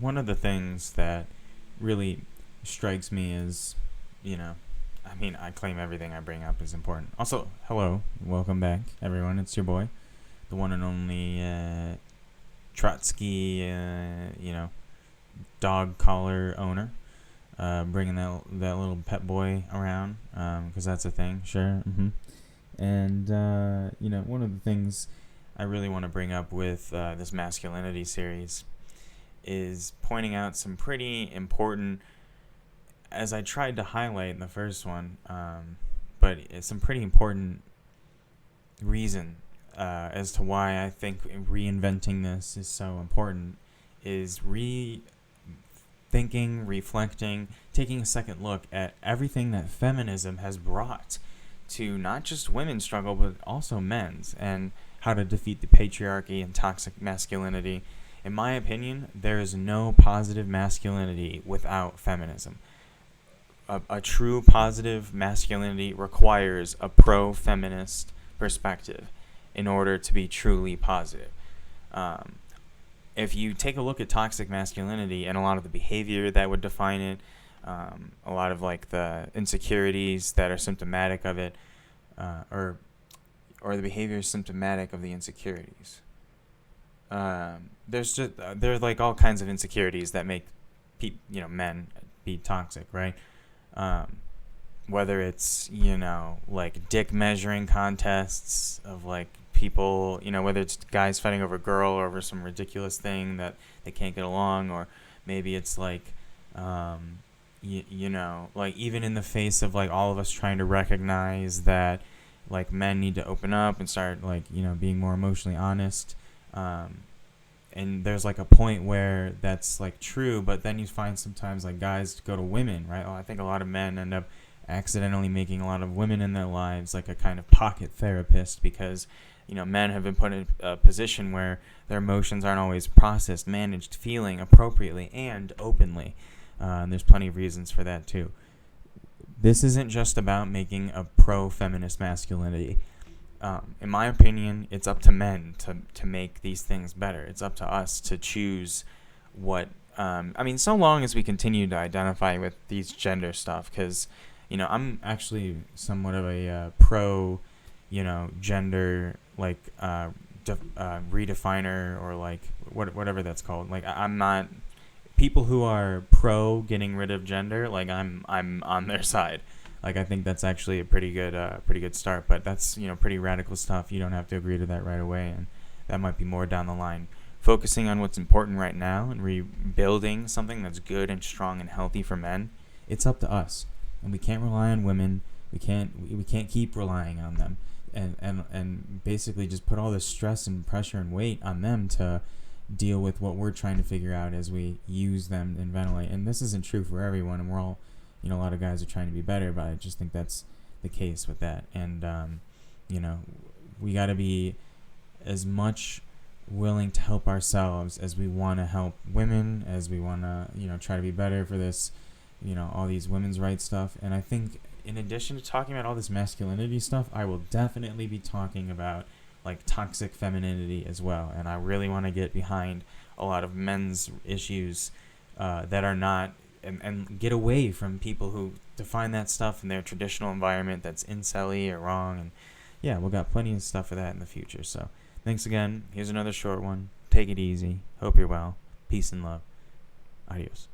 one of the things that really strikes me is, I claim everything I bring up is important. Also, hello, welcome back, everyone. It's your boy, the one and only Trotsky, dog collar owner, bringing that little pet boy around, because that's a thing, sure. And one of the things I really want to bring up with this masculinity series is pointing out some pretty important, as I tried to highlight in the first one, but it's some pretty important reason as to why I think reinventing this is so important, is rethinking, reflecting, taking a second look at everything that feminism has brought to not just women's struggle, but also men's, and how to defeat the patriarchy and toxic masculinity. In my opinion, there is no positive masculinity without feminism. A true positive masculinity requires a pro-feminist perspective in order to be truly positive. If you take a look at toxic masculinity and a lot of the behavior that would define it, a lot of like the insecurities that are symptomatic of it, or the behavior is symptomatic of the insecurities. There's like all kinds of insecurities that make men be toxic, right? Whether it's like dick measuring contests of like people, whether it's guys fighting over a girl or over some ridiculous thing that they can't get along, or maybe it's like like even in the face of like all of us trying to recognize that like men need to open up and start like being more emotionally honest, and there's like a point where that's like true, but then you find sometimes like guys go to women, right? I think a lot of men end up accidentally making a lot of women in their lives like a kind of pocket therapist, because men have been put in a position where their emotions aren't always processed, managed, feeling appropriately and openly. And there's plenty of reasons for that too. This isn't just about making a pro-feminist masculinity. In my opinion, it's up to men to make these things better. It's up to us to choose what... so long as we continue to identify with these gender stuff, because, I'm actually somewhat of a pro, gender, like, redefiner, or, like, whatever that's called. Like, I'm not... People who are pro getting rid of gender, like, I'm on their side. Like, I think that's actually a pretty good start, but that's, pretty radical stuff. You don't have to agree to that right away, and that might be more down the line. Focusing on what's important right now and rebuilding something that's good and strong and healthy for men, it's up to us. And we can't rely on women. We can't keep relying on them, and basically just put all this stress and pressure and weight on them to deal with what we're trying to figure out as we use them and ventilate. And this isn't true for everyone, and we're all, a lot of guys are trying to be better, but I just think that's the case with that. And we got to be as much willing to help ourselves as we want to help women, as we want to try to be better for this, all these women's rights stuff. And I think in addition to talking about all this masculinity stuff, I will definitely be talking about like toxic femininity as well. And I really want to get behind a lot of men's issues that are not, and get away from people who define that stuff in their traditional environment that's incel-y or wrong. And yeah, we'll got plenty of stuff for that in the future. So thanks again. Here's another short one. Take it easy. Hope you're well. Peace and love. Adios.